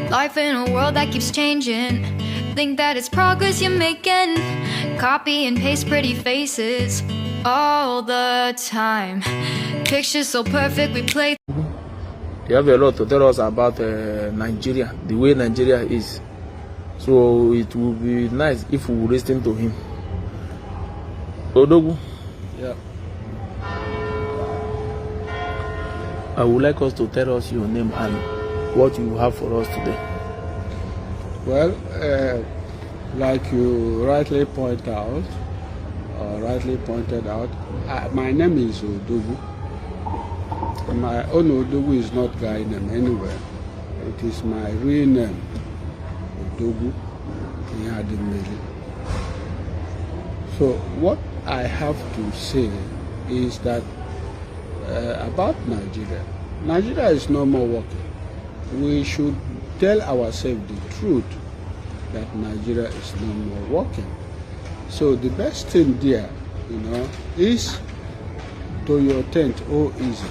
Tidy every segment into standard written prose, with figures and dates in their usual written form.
Life in a world that keeps changing. Think that it's progress you're making. Copy and paste pretty faces all the time. Pictures so perfect we play. You have a lot to tell us about Nigeria, the way Nigeria is. So it would be nice if we listen to him. Odogu. Yeah. I would like us to tell us your name and what you have for us today. Well, like you rightly pointed out, my name is Odogu. My own Odogu is not guy name anywhere. It is my real name, Odogu Ihadimili. So what I have to say is that about Nigeria. Nigeria is no more working. We should tell ourselves the truth that Nigeria is no more working. So the best thing there, is to your tent, easy.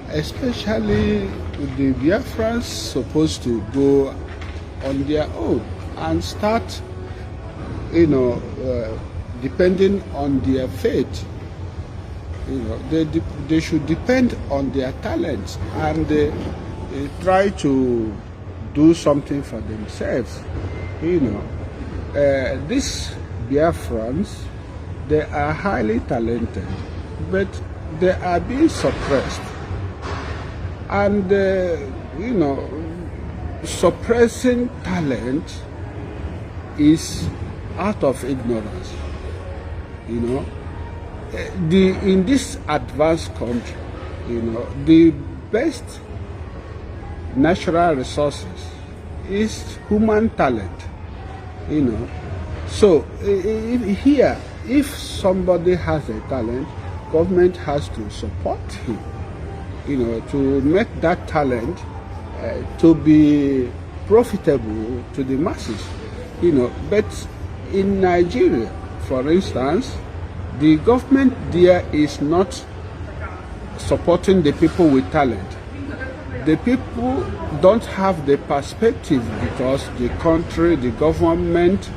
Especially the Biafrans supposed to go on their own and start, depending on their faith. They should depend on their talents and try to do something for themselves. These Biafrans, they are highly talented, but they are being suppressed. And, suppressing talent is out of ignorance. In this advanced country, the best natural resources is human talent. So if somebody has a talent, government has to support him, to make that talent to be profitable to the masses. But in Nigeria, for instance, the government there is not supporting the people with talent. The people don't have the perspective because the country, the government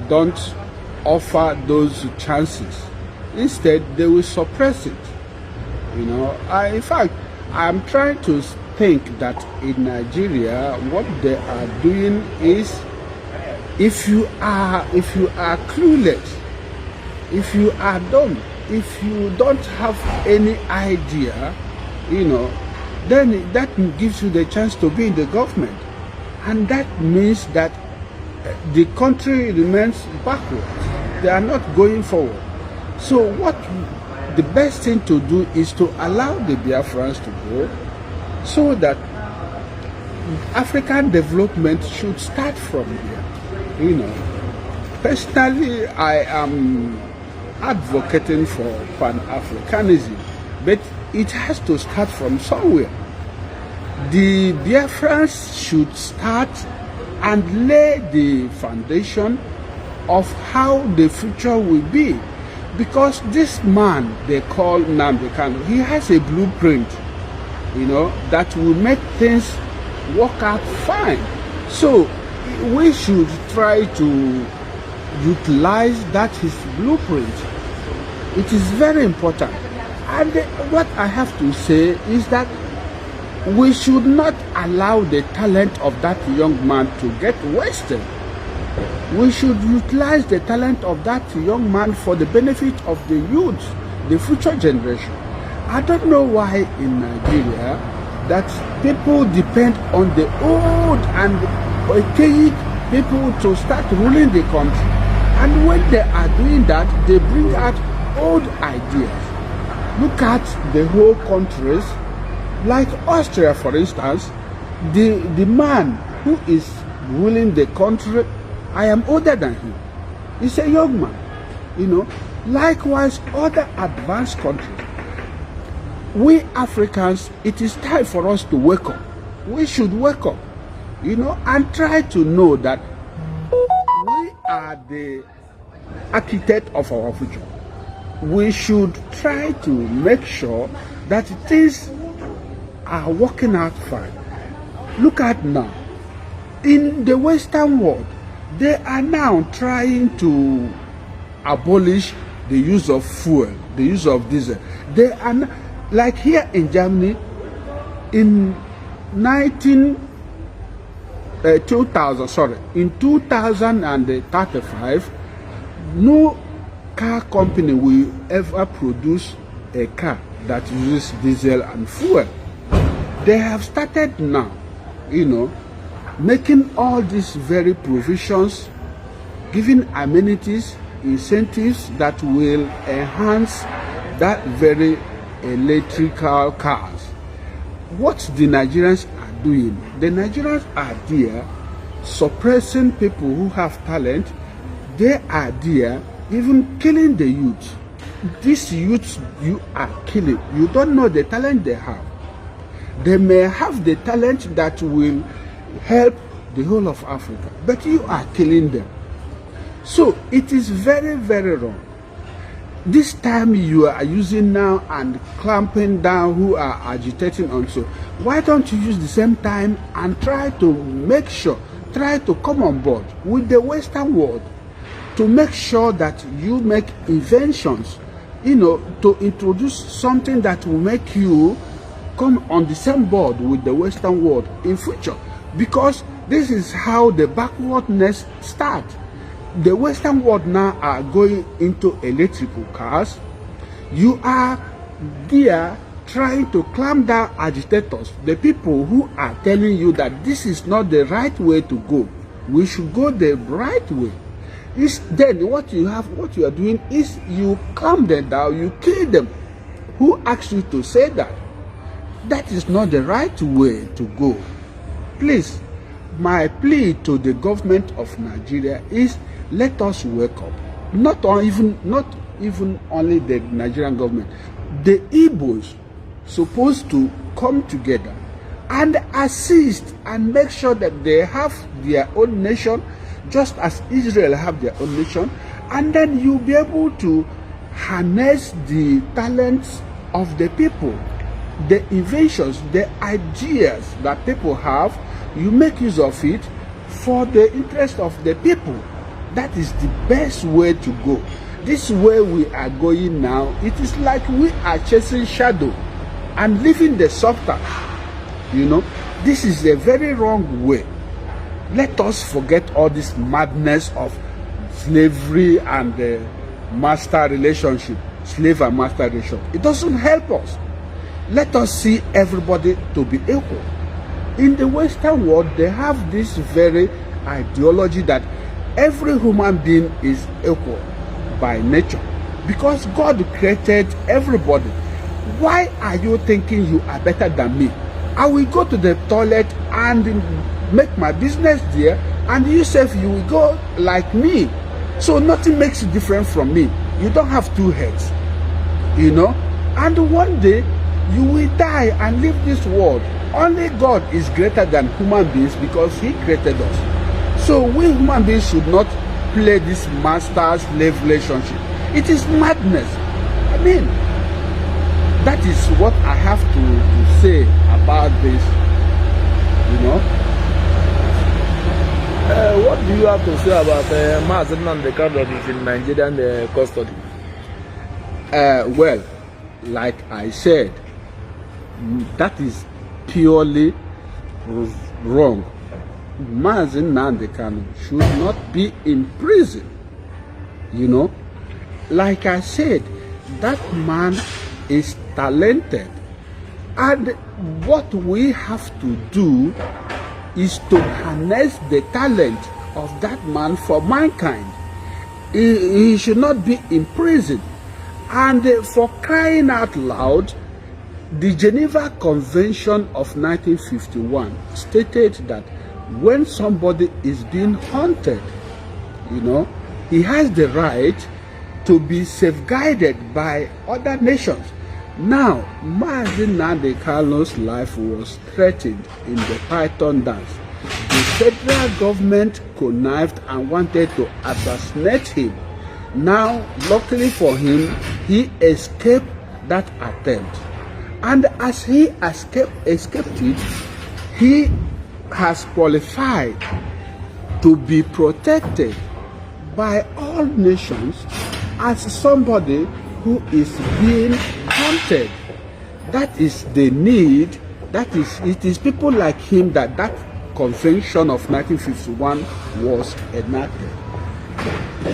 don't offer those chances. Instead, they will suppress it. In fact, I'm trying to think that in Nigeria, what they are doing is, if you are clueless, if you are dumb, if you don't have any idea, then that gives you the chance to be in the government. And that means that the country remains backward. They are not going forward. So the best thing to do is to allow the Biafrans to go, so that African development should start from here. Personally, I am advocating for Pan-Africanism, but it has to start from somewhere. The Biafrans should start and lay the foundation of how the future will be. Because this man they call Nnamdi Kanu, he has a blueprint, that will make things work out fine. So we should try to utilize that his blueprint. It is very important. And what I have to say is that we should not allow the talent of that young man to get wasted. We should utilize the talent of that young man for the benefit of the youth, the future generation. I don't know why in Nigeria that people depend on the old and archaic people to start ruling the country. And when they are doing that, they bring out old ideas. Look at the whole countries, like Austria, for instance. The man who is ruling the country, I am older than him. He's a young man. Likewise, other advanced countries. We Africans, it is time for us to wake up. We should wake up, and try to know that we are the architect of our future. We should try to make sure that things are working out fine. Look at now. In the Western world, they are now trying to abolish the use of fuel, the use of diesel. They are like here in Germany, in 2035, no car company will ever produce a car that uses diesel and fuel. They have started now, making all these very provisions, giving amenities, incentives that will enhance that very electrical cars. What the Nigerians are doing, the Nigerians are there suppressing people who have talent. They are there even killing the youth. These youths you are killing, you don't know the talent they have. They may have the talent that will help the whole of Africa, but you are killing them. So it is very, very wrong. This time you are using now and clamping down who are agitating also. Why don't you use the same time and try to make sure, try to come on board with the Western world to make sure that you make inventions, to introduce something that will make you come on the same board with the Western world in future. Because this is how the backwardness starts. The Western world now are going into electrical cars. You are there trying to clamp down agitators, the people who are telling you that this is not the right way to go. We should go the right way. Then what you are doing is you calm them down, you kill them. Who asked you to say that? That is not the right way to go. Please, my plea to the government of Nigeria is, let us wake up. Not even only the Nigerian government. The Igbos supposed to come together and assist and make sure that they have their own nation, just as Israel have their own nation, and then you'll be able to harness the talents of the people, the inventions, the ideas that people have. You make use of it for the interest of the people. That is the best way to go. This way we are going now, it is like we are chasing shadow and leaving the substance. This is a very wrong way. Let us forget all this madness of slavery and master relationship, slave and master relationship. It doesn't help us. Let us see everybody to be equal. In the Western world, they have this very ideology that every human being is equal by nature, because God created everybody. Why are you thinking you are better than me? I will go to the toilet and make my business there, and you say you will go like me. So nothing makes you different from me. You don't have two heads, and one day you will die and leave this world. Only God is greater than human beings because He created us. So we human beings should not play this master-slave relationship. It is madness. That is what I have to say about this. What do you have to say about Mazen and the card that is in Nigerian custody? Well, like I said, that is purely wrong. Mazen Nandekano should not be in prison. Like I said, that man is talented, and what we have to do is to harness the talent of that man for mankind. He should not be in prison. And for crying out loud, the Geneva Convention of 1951 stated that when somebody is being hunted, he has the right to be safeguarded by other nations. Now, Mazen Nandekano's life was threatened in the Python dance. The federal government connived and wanted to assassinate him. Now, luckily for him, he escaped that attempt. And as he escaped it, he has qualified to be protected by all nations as somebody who is being hunted. That is the need. That is, it is people like him that convention of 1951 was enacted.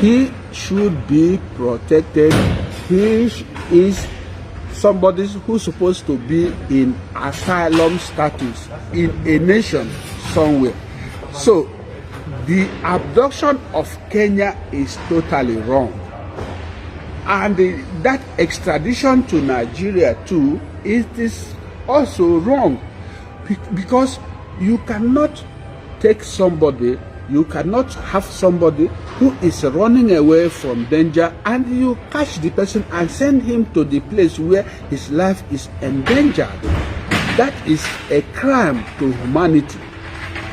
He should be protected. He is somebody who's supposed to be in asylum status in a nation somewhere. So the abduction of Kenya is totally wrong. And that extradition to Nigeria too, it is also wrong. Because you cannot take somebody, you cannot have somebody who is running away from danger and you catch the person and send him to the place where his life is endangered. That is a crime to humanity.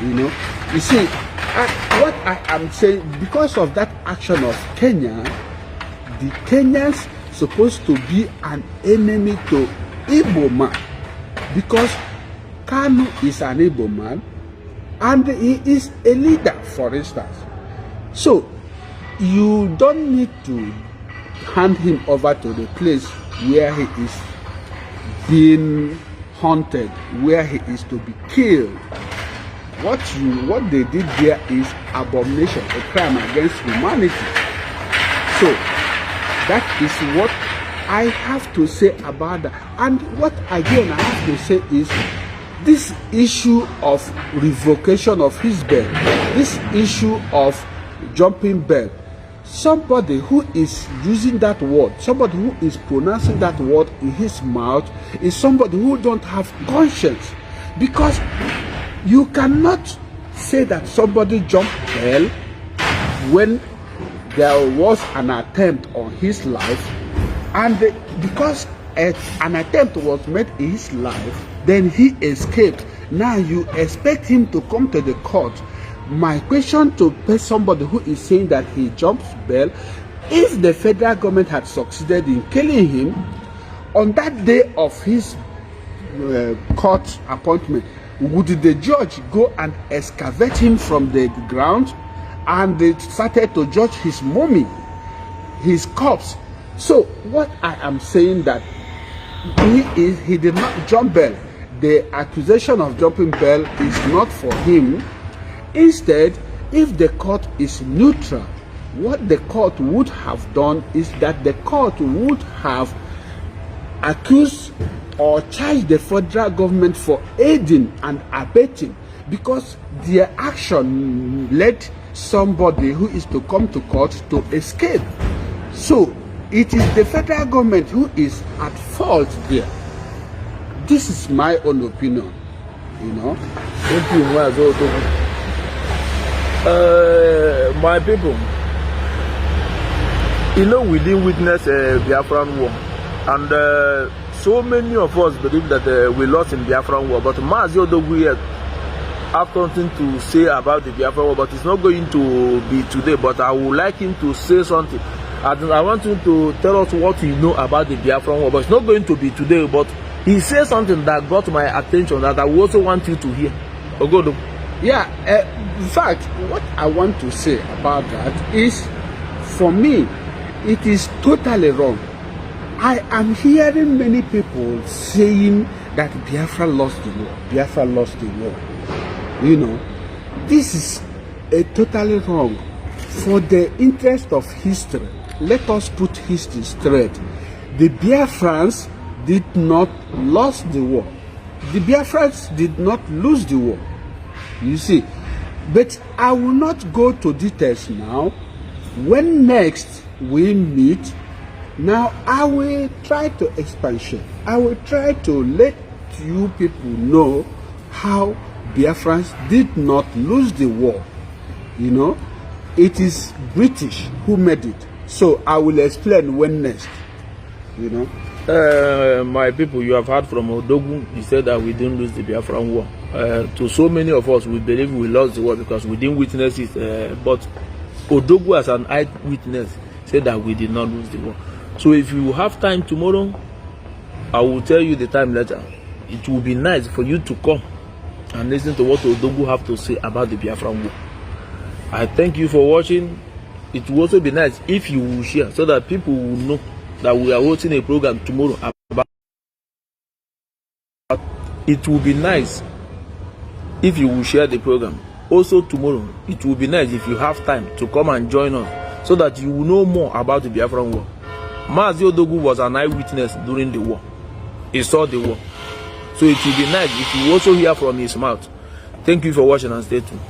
You know, you see, what I am saying, because of that action of Kenya, the Kenyans supposed to be an enemy to Igbo man, because Kanu is an Igbo man and he is a leader, for instance. So you don't need to hand him over to the place where he is being hunted, where he is to be killed. What they did there is abomination, a crime against humanity. So that is what I have to say about that. And what again I have to say is this issue of revocation of his bail, this issue of jumping bail, somebody who is using that word, somebody who is pronouncing that word in his mouth is somebody who don't have conscience. Because you cannot say that somebody jumped bail when there was an attempt on his life, and because an attempt was made in his life, then he escaped. Now you expect him to come to the court. My question to somebody who is saying that he jumps bail, if the federal government had succeeded in killing him on that day of his court appointment, would the judge go and excavate him from the ground and they started to judge his mummy, his corpse? So what I am saying that he did not jump bail. The accusation of jumping bail is not for him. Instead, if the court is neutral, what the court would have done is that the court would have accused or charged the federal government for aiding and abetting, because their action led somebody who is to come to court to escape. So it is the federal government who is at fault there. This is my own opinion, you know. Thank you, my people. You know, we didn't witness a Biafran war, and so many of us believe that we lost in Biafran war. But Mazi Odogu have something to say about the Biafran war, but it's not going to be today. But I would like him to say something. I want him to tell us what he know about the Biafran war, but it's not going to be today. But he said something that got my attention that I also want you to hear. Ogodo. Yeah, in fact, what I want to say about that is, for me, it is totally wrong. I am hearing many people saying that Biafra lost the war. Biafra lost the war. You know, this is totally wrong. For the interest of history, let us put history straight. The Biafrans did not lose the war. The Biafrans did not lose the war. You see, but I will not go to details now. When next we meet, now I will try to expatiate. I will try to let you people know how Biafrans did not lose the war. You know, it is British who made it. So I will explain when next. You know. My people, you have heard from Odogu. He said that we didn't lose the Biafran war. To so many of us, we believe we lost the war because we didn't witness it. But Odogu, as an eyewitness, said that we did not lose the war. So if you have time tomorrow, I will tell you the time later. It will be nice for you to come and listen to what Odogu have to say about the Biafran war. I thank you for watching. It will also be nice if you will share so that people will know that we are hosting a program tomorrow about. It will be nice if you will share the program. Also tomorrow, it will be nice if you have time to come and join us so that you will know more about the Biafran war. Mazi Odogu was an eyewitness during the war. He saw the war. So it will be nice if you also hear from his mouth. Thank you for watching and stay tuned.